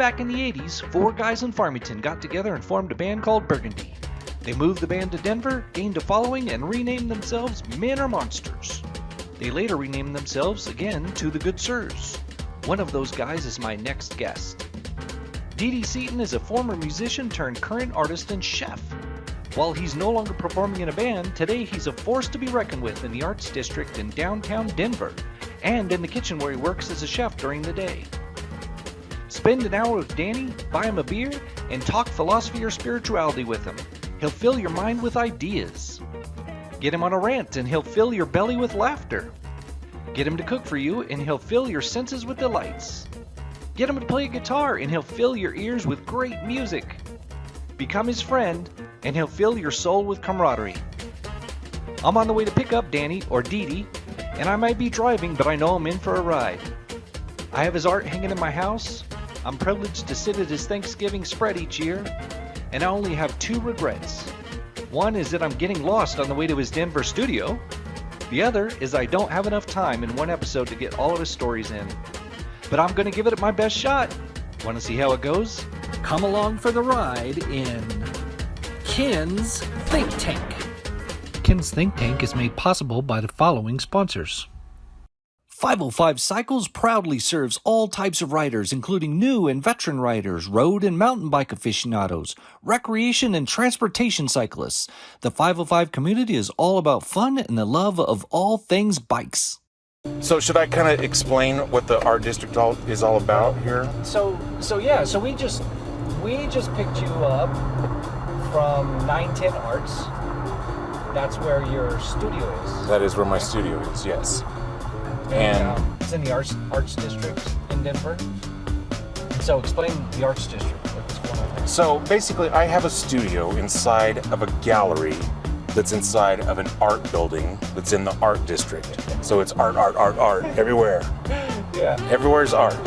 back in the 80s, 4 guys in Farmington got together and formed a band called Burgundy. They moved the band to Denver, gained a following, and renamed themselves Men Are Monsters. They later renamed themselves again to the Good Sirs. One of those guys is my next guest. D.D. Seaton is a former musician turned current artist and chef. While he's no longer performing in a band, today he's a force to be reckoned with in the Arts District in downtown Denver, and in the kitchen where he works as a chef during the day. Spend an hour with Danny, buy him a beer, and talk philosophy or spirituality with him. He'll fill your mind with ideas. Get him on a rant and he'll fill your belly with laughter. Get him to cook for you and he'll fill your senses with delights. Get him to play a guitar and he'll fill your ears with great music. Become his friend and he'll fill your soul with camaraderie. I'm on the way to pick up Danny, or Dee, and I might be driving, but I know I'm in for a ride. I have his art hanging in my house. I'm privileged to sit at his Thanksgiving spread each year, and I only have 2 regrets. One is that I'm getting lost on the way to his Denver studio. The other is I don't have enough time in one episode to get all of his stories in. But I'm going to give it my best shot. Want to see how it goes? Come along for the ride in Ken's Think Tank. Ken's Think Tank is made possible by the following sponsors. 505 Cycles proudly serves all types of riders, including new and veteran riders, road and mountain bike aficionados, recreation and transportation cyclists. The 505 community is all about fun and the love of all things bikes. So should I kind of explain what the art district is all about here? So we just picked you up from 910 Arts. That's where your studio is. That is where my studio is, yes. And it's in the Arts District in Denver. So explain the Arts District. What's going on there? So basically, I have a studio inside of a gallery that's inside of an art building that's in the art district. So it's art everywhere. Yeah. Everywhere's art.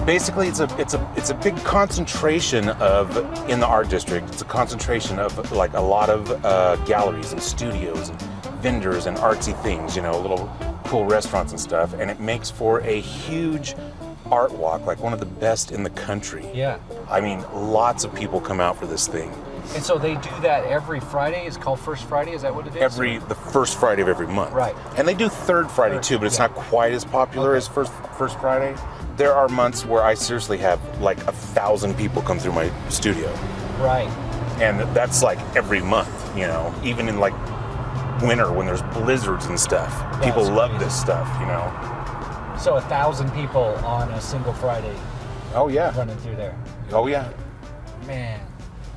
Basically, it's a big concentration of, in the art district, it's a concentration of like a lot of galleries and studios and vendors and artsy things, little cool restaurants and stuff, and it makes for a huge art walk, like one of the best in the country. Yeah. I mean, lots of people come out for this thing. And so they do that every Friday? It's called First Friday? Is that what it is? The first Friday of every month. Right. And they do third Friday too, but it's not quite as popular as first Friday. There are months where I seriously have like 1,000 people come through my studio. Right. And that's like every month, even in like winter when there's blizzards and stuff. People love this stuff, So 1,000 people on a single Friday. Oh yeah. Running through there. Oh yeah. Man.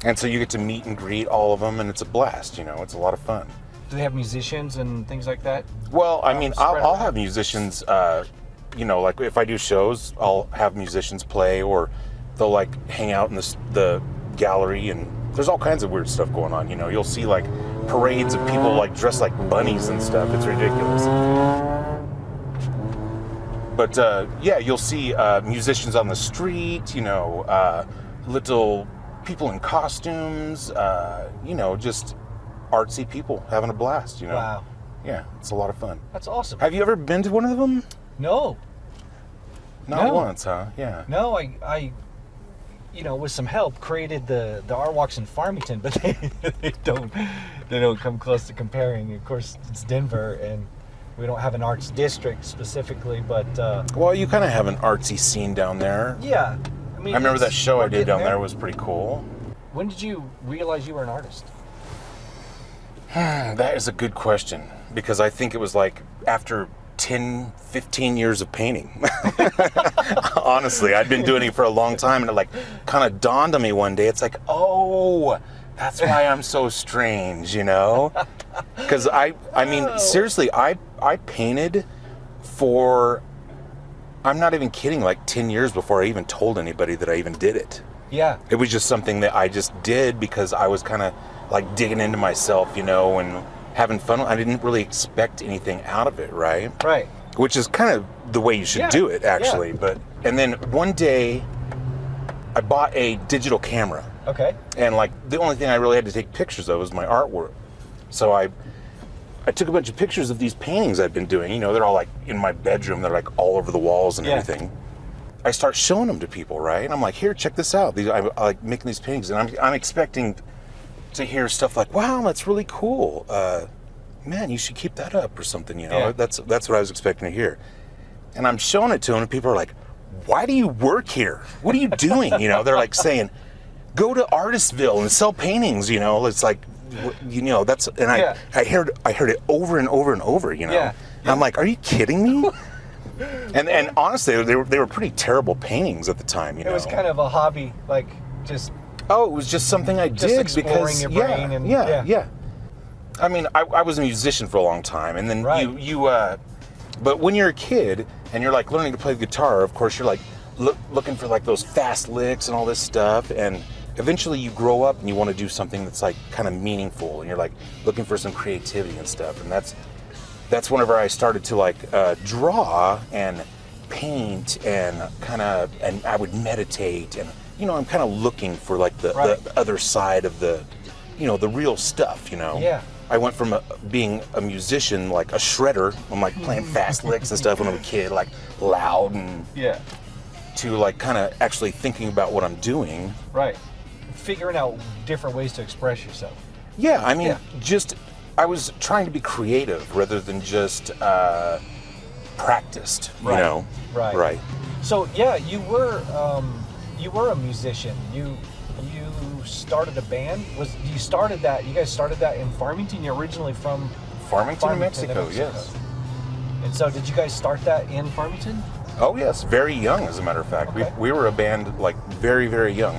And so you get to meet and greet all of them, and it's a blast, it's a lot of fun. Do they have musicians and things like that? Well, I mean, I'll have musicians, like if I do shows, I'll have musicians play, or they'll like hang out in the gallery, and there's all kinds of weird stuff going on, You'll see like parades of people like dressed like bunnies and stuff. It's ridiculous. But you'll see musicians on the street, little people in costumes, just artsy people having a blast, Wow. Yeah, it's a lot of fun. That's awesome. Have you ever been to one of them? No. Not once, huh? Yeah. No, I with some help created the art walks in Farmington, but they don't come close to comparing. Of course, it's Denver, and we don't have an arts district specifically, but well, you kind of have an artsy scene down there. Yeah. I remember that show I did down there was pretty cool. When did you realize you were an artist? That is a good question, because I think it was like after 10, 15 years of painting. Honestly, I'd been doing it for a long time, and it like kind of dawned on me one day. It's like, oh, that's why I'm so strange, Because I mean, seriously, I painted for, I'm not even kidding, like 10 years before I even told anybody that I even did it. Yeah. It was just something that I just did because I was kind of like digging into myself, and having fun. I didn't really expect anything out of it, right? Right. Which is kind of the way you should do it, actually. Yeah. And then one day, I bought a digital camera. Okay. And like the only thing I really had to take pictures of was my artwork. So I took a bunch of pictures of these paintings I've been doing. They're all like in my bedroom. They're like all over the walls and everything. I start showing them to people, right? And I'm like, here, check this out. I like making these paintings, and I'm expecting to hear stuff like, wow, that's really cool. Man, you should keep that up or something, you know? Yeah. That's what I was expecting to hear. And I'm showing it to them, and people are like, why do you work here? What are you doing? You know, they're like saying, go to Artistville and sell paintings, you know? It's like, you know, that's, and I heard it over and over and over, you know? Yeah. And I'm like, are you kidding me? And honestly, they were pretty terrible paintings at the time, you know? It was kind of a hobby, like just... Oh, it was just something I did exploring because your brain and yeah. I mean, I was a musician for a long time, and then but when you're a kid and you're like learning to play the guitar, of course you're like looking for like those fast licks and all this stuff, and eventually you grow up and you want to do something that's like kind of meaningful, and you're like looking for some creativity and stuff, and that's whenever I started to like draw and paint and I would meditate, and you know, I'm kind of looking for like the other side of the, you know, the real stuff, you know. Yeah. I went from being a musician, like a shredder, I'm like playing fast licks and stuff when I was a kid, like loud and to like kind of actually thinking about what I'm doing. Right. Figuring out different ways to express yourself. Yeah, I mean, I was trying to be creative rather than just practiced, you know? Right. So yeah, you were a musician. You started a band. You guys started that in Farmington? You're originally from Farmington, New Mexico, yes. And so did you guys start that in Farmington? Oh yes, very young, as a matter of fact. Okay. We were a band like very, very young.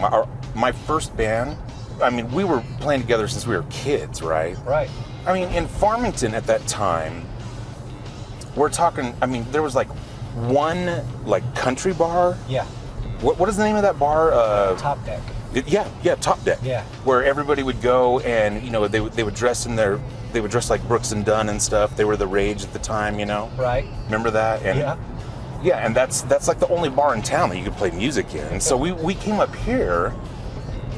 My first band, I mean, we were playing together since we were kids, right? Right. I mean, in Farmington at that time, we're talking, I mean, there was like one like country bar. Yeah. What is the name of that bar? Top Deck. Top Deck. Yeah. Where everybody would go, and you know, they would dress like Brooks and Dunn and stuff. They were the rage at the time, you know. Right. Remember that? And yeah, and that's like the only bar in town that you could play music in. And so we came up here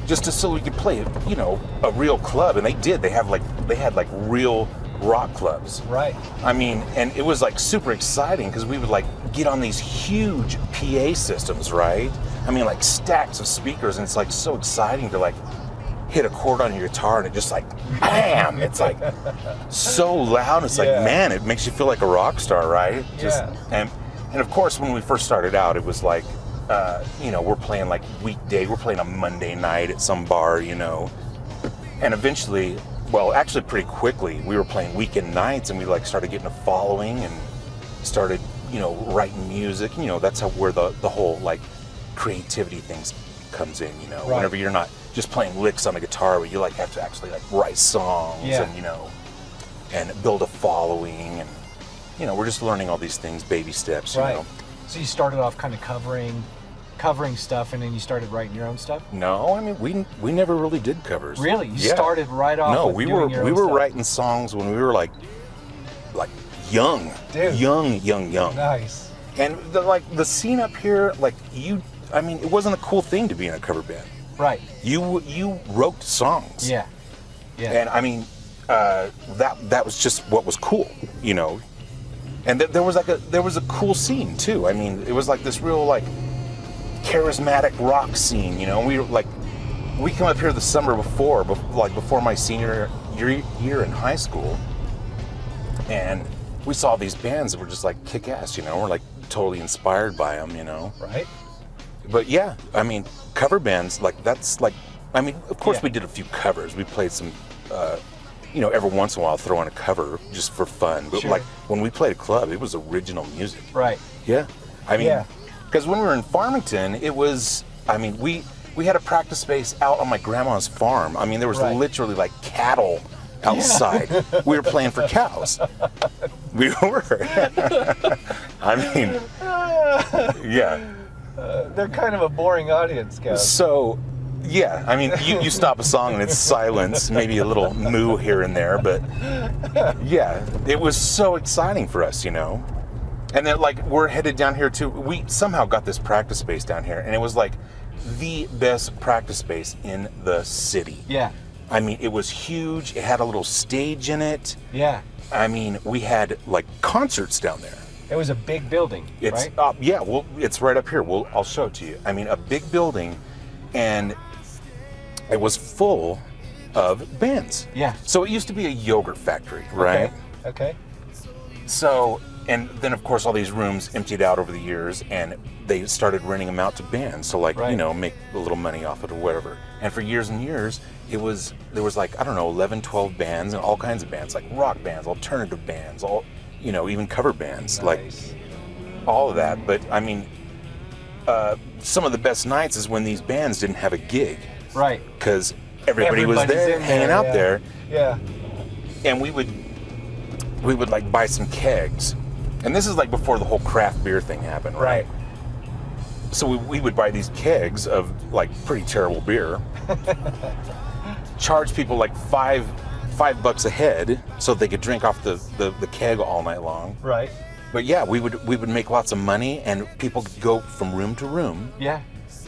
just so we could play, you know, a real club, and they did. They had like real rock clubs. Right. I mean, and it was like super exciting because we would like get on these huge PA systems, right? I mean, like stacks of speakers, and it's like so exciting to like hit a chord on your guitar and it just like bam! It's like so loud. It's like, man, it makes you feel like a rock star, right? And of course, when we first started out, it was like, you know, we're playing like weekday, we're playing a Monday night at some bar, you know, and eventually, well, actually pretty quickly, we were playing weekend nights, and we like started getting a following and started, you know, writing music. You know, that's where the whole like creativity things comes in, you know, whenever you're not just playing licks on a guitar, but you like have to actually like write songs and, you know, and build a following, and, you know, we're just learning all these things, baby steps, you know. So you started off kind of covering stuff, and then you started writing your own stuff? No, I mean, we never really did covers. Really? You started right off with doing your own we were stuff? writing songs when we were like young. Dude. Young. Nice. And the scene up here, like I mean, it wasn't a cool thing to be in a cover band. Right. You wrote songs. Yeah. And I mean, that was just what was cool, you know. And there was a cool scene too. I mean, it was like this real like charismatic rock scene, you know. We come up here the summer before my senior year in high school, and we saw these bands that were just like kick-ass, you know. We're like totally inspired by them, you know. Right. But yeah, I mean, cover bands, like that's like, I mean, of course we did a few covers. We played some, you know, every once in a while throw in a cover just for fun. But like when we played a club, it was original music. Right. Yeah. I mean, because when we were in Farmington, it was, I mean, we had a practice space out on my grandma's farm. I mean, there was literally like cattle outside. We were playing for cows. We were. I mean, yeah. They're kind of a boring audience, guys. So, yeah, I mean, you stop a song and it's silence, maybe a little moo here and there, but yeah, it was so exciting for us, you know. And then, like, we're headed down here too. We somehow got this practice space down here, and it was like the best practice space in the city. Yeah. I mean, it was huge. It had a little stage in it. Yeah. I mean, we had like concerts down there. It was a big building, It's right? yeah, well, it's right up here. I'll show it to you. I mean, a big building, and it was full of bands. Yeah. So it used to be a yogurt factory, right? Okay. So, and then of course all these rooms emptied out over the years, and they started renting them out to bands. So like, Right. you know, make a little money off it or whatever. And for years and years, there was like, I don't know, 11, 12 bands, and all kinds of bands, like rock bands, alternative bands, all, you know, even cover bands, like Nice. all of that. But I mean, some of the best nights is when these bands didn't have a gig, Right. because everybody was Everybody's there in hanging there, out yeah. there, Yeah. and we would like buy some kegs, and this is like before the whole craft beer thing happened, right? So we would buy these kegs of like pretty terrible beer, charge people like $5 a head so they could drink off the keg all night long. Right. But yeah, we would make lots of money, and people could go from room to room Yeah.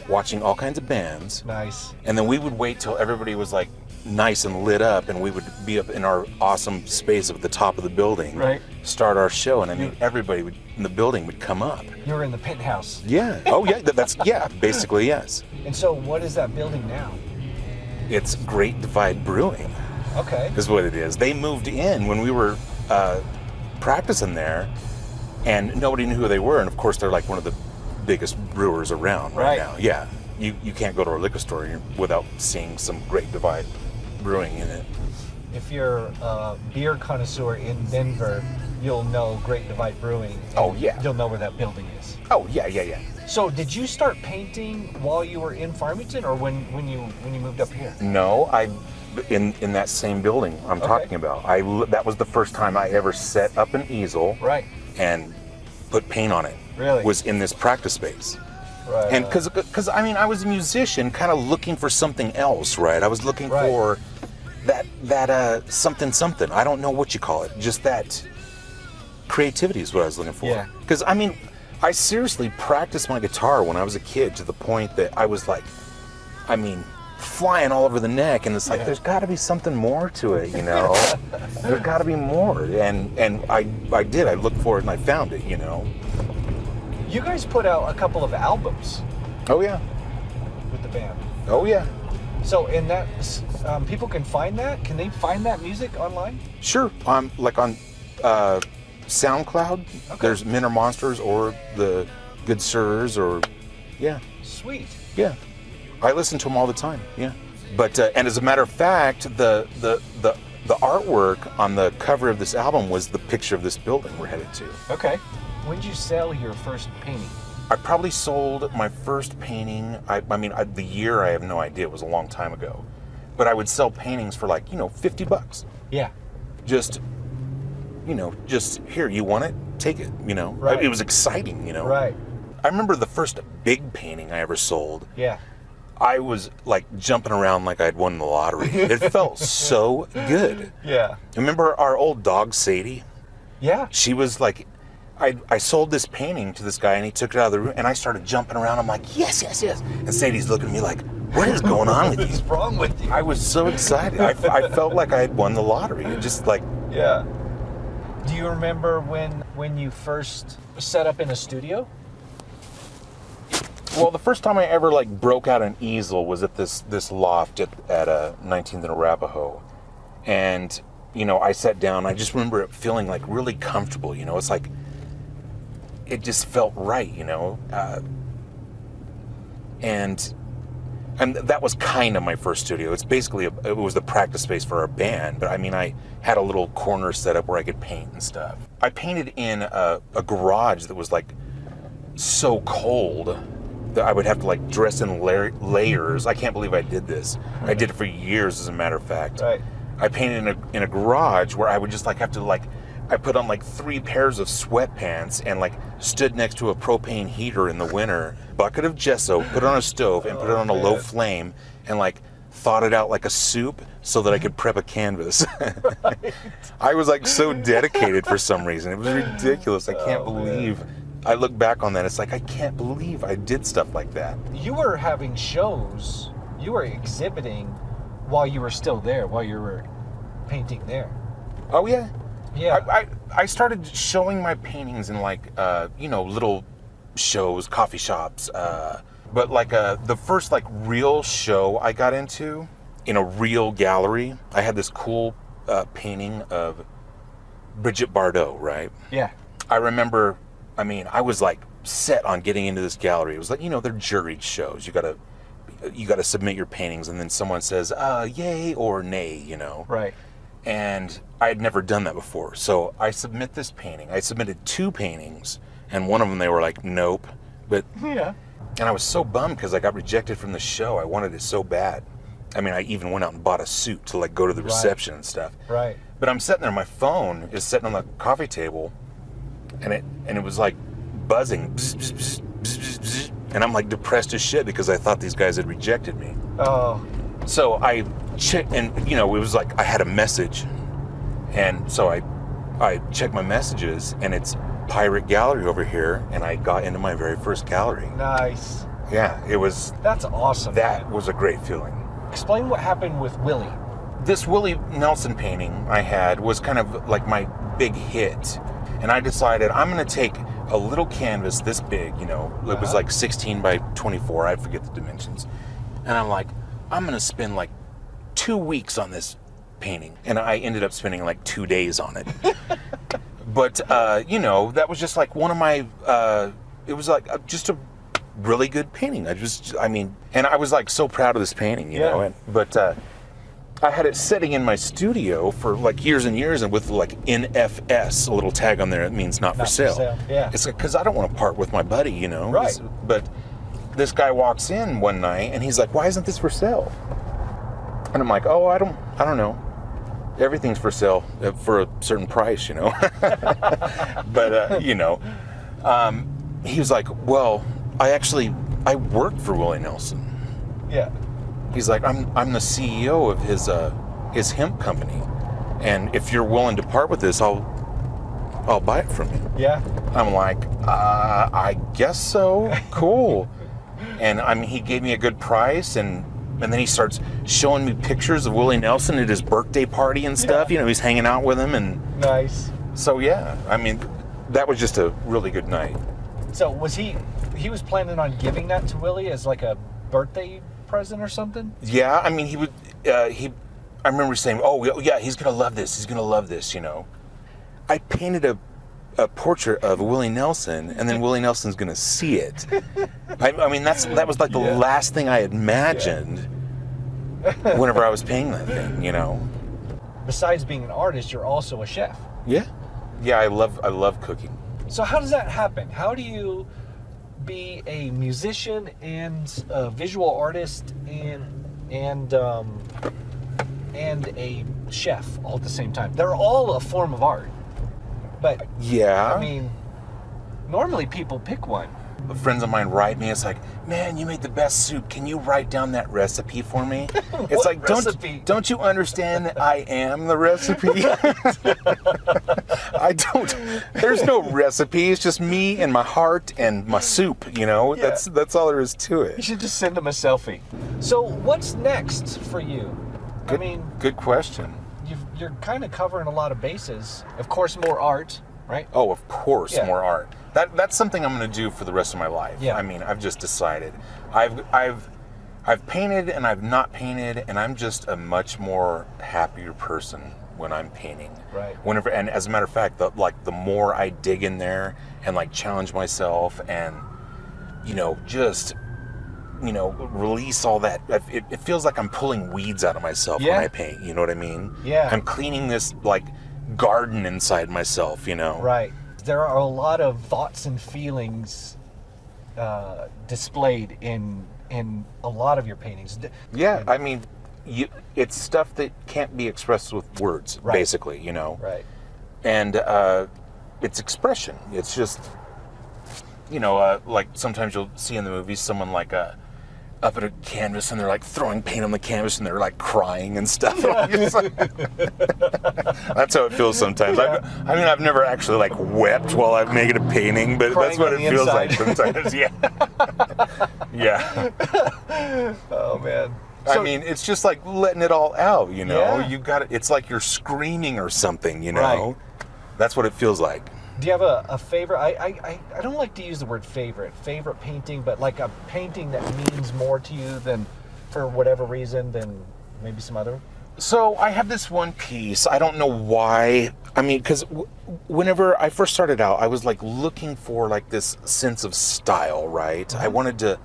watching all kinds of bands. Nice. And then we would wait till everybody was like nice and lit up, and we would be up in our awesome space at the top of the building, Right. start our show, and I mean everybody in the building would come up. You were in the penthouse. Yeah. Oh yeah. That's yeah. Basically yes. And so what is that building now? It's Great Divide Brewing, Okay. is what it is. They moved in when we were practicing there, and nobody knew who they were. And of course, they're like one of the biggest brewers around right now. Yeah. You can't go to a liquor store without seeing some Great Divide Brewing in it. If you're a beer connoisseur in Denver, you'll know Great Divide Brewing. and Oh, yeah. You'll know where that building is. Oh yeah, yeah, yeah. So did you start painting while you were in Farmington, or when you moved up here? No, in that same building I'm talking about. That was the first time I ever set up an easel Right. and put paint on it. Really? Was in this practice space. Right. And because I mean, I was a musician, kind of looking for something else, right? I was looking Right. for that something. I don't know what you call it. Just that creativity is what I was looking for. Yeah. Because I mean, I seriously practiced my guitar when I was a kid to the point that I was like, I mean, flying all over the neck, and it's like, there's got to be something more to it, you know? There's got to be more, and I did. I looked for it and I found it, you know. You guys put out a couple of albums Oh yeah. with the band. Oh yeah. So in that, people can find that? Can they find that music online? Sure. Like on SoundCloud, Okay. there's Men Are Monsters or the Good Sirs, or yeah, Sweet. I listen to them all the time. Yeah. But and as a matter of fact, the artwork on the cover of this album was the picture of this building we're headed to. Okay. When did you sell your first painting? I probably sold my first painting. I mean, the year I have no idea. It was a long time ago. But I would sell paintings for like, $50. Yeah. Just here, you want it? Take it, Right. It was exciting, Right. I remember the first big painting I ever sold. Yeah. I was like jumping around like I'd won the lottery. It felt so good. Yeah. Remember our old dog, Sadie? Yeah. She was like, I sold this painting to this guy, and he took it out of the room, and I started jumping around. I'm like, yes, yes, yes. And Sadie's looking at me like, what is going on with you? What's wrong with you? I was so excited. I felt like I had won the lottery. It just like, Yeah. Do you remember when you first set up in a studio? well, the first time I ever like broke out an easel was at this loft at 19th and Arapahoe. And, I sat down. I just remember it feeling like really comfortable, It's like, it just felt right, and that was kind of my first studio. It's basically it was the practice space for our band, but I mean, I had a little corner set up where I could paint and stuff. I painted in a garage that was like so cold that I would have to like dress in layers. I can't believe I did this. I did it for years, as a matter of fact. Right. I painted in a garage where I would just like have to like, I put on like 3 pairs of sweatpants and like stood next to a propane heater in the winter, bucket of gesso, put it on a stove and put it on a low flame, and like thawed it out like a soup so that I could prep a canvas. Right. I was like so dedicated for some reason. It was ridiculous. I can't believe. I look back on that. It's like, I can't believe I did stuff like that. You were having shows. You were exhibiting while you were still there, while you were painting there. Oh yeah. Yeah. I started showing my paintings in like, little shows, coffee shops. But like the first like real show I got into in a real gallery, I had this cool painting of Brigitte Bardot, right? Yeah. I remember, I was like set on getting into this gallery. It was like, they're juried shows. You gotta submit your paintings, and then someone says, yay or nay, Right. And I had never done that before. So I submit this painting. I submitted 2 paintings, and one of them they were like, nope. But Yeah. and I was so bummed because I got rejected from the show. I wanted it so bad. I even went out and bought a suit to like go to the reception and stuff. Right. But I'm sitting there, my phone is sitting on the coffee table, and it was like buzzing, bzz, bzz, bzz, bzz, bzz, bzz, and I'm like depressed as shit because I thought these guys had rejected me. Oh. So I checked, and it was like I had a message, and so I checked my messages, and it's Pirate Gallery over here, and I got into my very first gallery. Nice. Yeah, it was. That's awesome. That man. was a great feeling. Explain what happened with Willie. This Willie Nelson painting I had was kind of like my big hit, and I decided I'm going to take a little canvas this big, it was like 16 by 24, I forget the dimensions, and I'm like, I'm going to spend like 2 weeks on this painting, and I ended up spending like 2 days on it. But that was just like one of my it was like just a really good painting. And I was like so proud of this painting, you know. But I had it sitting in my studio for like years and years, and with like NFS, a little tag on there. It means not for sale. Yeah. It's because I don't want to part with my buddy, you know. Right. But this guy walks in one night and he's like, "Why isn't this for sale?" And I'm like, "Oh, I don't know. Everything's for sale for a certain price, you know." But he was like, "Well, I work for Willie Nelson." Yeah. He's like, I'm the CEO of his hemp company, and if you're willing to part with this, I'll buy it from you. Yeah. I'm like, I guess so. Cool. And he gave me a good price, and then he starts showing me pictures of Willie Nelson at his birthday party and stuff. Yeah. You know, he's hanging out with him, and Nice. so yeah. That was just a really good night. So was he was planning on giving that to Willie as like a birthday present or something? Yeah, he would. I remember saying, "Oh, yeah, he's gonna love this. He's gonna love this." You know, I painted a portrait of Willie Nelson, and then Willie Nelson's gonna see it. That was like the last thing I had imagined whenever I was painting that thing. You know. Besides being an artist, you're also a chef. Yeah. Yeah, I love cooking. So how does that happen? How do you be a musician and a visual artist and a chef all at the same time? They're all a form of art, but yeah, normally people pick one. Friends of mine write me. It's like, "Man, you made the best soup. Can you write down that recipe for me?" It's like, don't you understand that I am the recipe? I don't. There's no recipe. It's just me and my heart and my soup. You know, Yeah. that's all there is to You it. should just send them a selfie. So what's next for you? Good question. You're kind of covering a lot of bases. Of course, more art, right? Oh, of course, Yeah. more art. That's something I'm going to do for the rest of my life. Yeah. I've just decided. I've painted and I've not painted, and I'm just a much more happier person when I'm painting. Right. And as a matter of fact, the more I dig in there and like challenge myself and release all that. It feels like I'm pulling weeds out of myself when I paint. You know what I mean? Yeah. I'm cleaning this like garden inside myself. You know. Right. There are a lot of thoughts and feelings displayed in a lot of your paintings. Yeah, it's stuff that can't be expressed with words, Right. basically, you know. Right. And it's expression. It's just, like sometimes you'll see in the movies someone like up at a canvas and they're like throwing paint on the canvas and they're like crying and stuff. That's how it feels sometimes. Yeah. I've never actually like wept while I'm making a painting, but Crying that's what on it the feels inside. like sometimes. Yeah. Yeah. Oh man. So, It's just like letting it all out, you know. Yeah. You got it. It's like you're screaming or something, you know. Right. That's what it feels like. Do you have a favorite? I don't like to use the word favorite painting, but like a painting that means more to you than, for whatever reason, than maybe some other. So I have this one piece. I don't know why. I mean, because whenever I first started out, I was like looking for like this sense of style, right? Mm-hmm. I wanted to.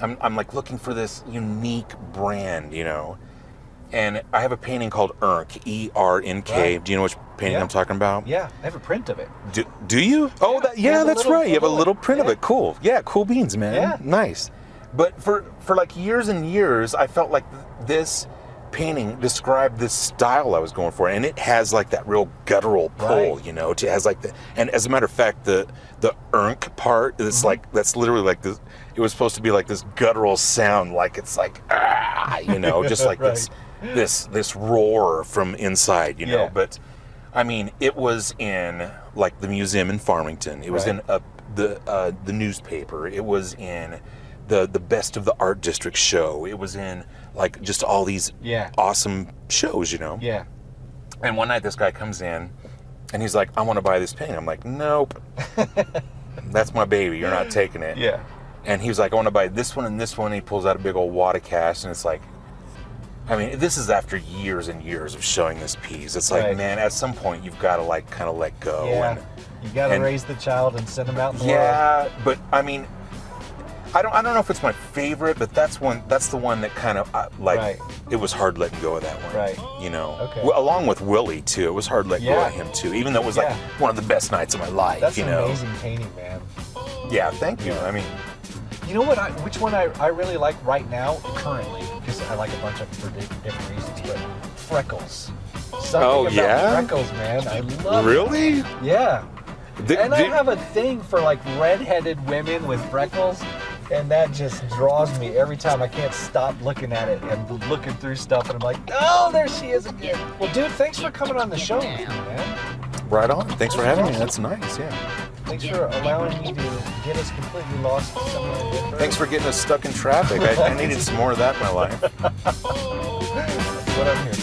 I'm like looking for this unique brand, you know. And I have a painting called ERNK, E-R-N-K. Right. Do you know which painting I'm talking about? Yeah, I have a print of it. Do you? Oh, Yeah, that's right. You have a little print of yeah. it. Cool. Yeah, cool beans, man. Yeah. Nice. But for like years and years, I felt like this painting described this style I was going for, and it has like that real guttural pull, Right. you know. It has like the, and as a matter of fact, the ERNK part is like, that's literally like this. It was supposed to be like this guttural sound, like it's like you know, just like Right. this roar from inside, you know. Yeah. But I mean, it was in like the museum in Farmington. It was Right. in the newspaper. It was in the Best of the Art District show. It was in like just all these awesome shows, you know. Yeah. And one night this guy comes in and he's like, I want to buy this painting. I'm like, nope. That's my baby. You're not taking it. Yeah. And he was like, I want to buy this one and this one. And he pulls out a big old wad of cash, and it's like, I mean, this is after years and years of showing this piece. It's like, Right. man, at some point you've got to like kind of let go. Yeah. And, You got to and- raise the child and send him out in the world. yeah, but I mean, I don't know if it's my favorite, but that's the one that kind of like Right. it was hard letting go of that one. Right. You know. Okay. Well, along with Willie too, it was hard letting go Yeah. of him too, even though it was like Yeah. one of the best nights of my life. That's you an know. amazing painting, man. Yeah, thank you. Yeah. I mean, You know what? Which one I really like right now, currently, because I like a bunch of them for different reasons, but freckles. Something Oh, about yeah? freckles, man. I love really? it. Yeah. And I Did- have a thing for like redheaded women with freckles, and that just draws me every time. I can't stop looking at it and looking through stuff, and I'm like, oh, there she is again. Well, dude, thanks for coming on the show with me, man. Right on. Thanks for having me. That's nice. Yeah. Thanks for allowing me to get us completely lost somewhere in Denver. Thanks for getting us stuck in traffic. I needed some more of that in my life. That's what I'm here for.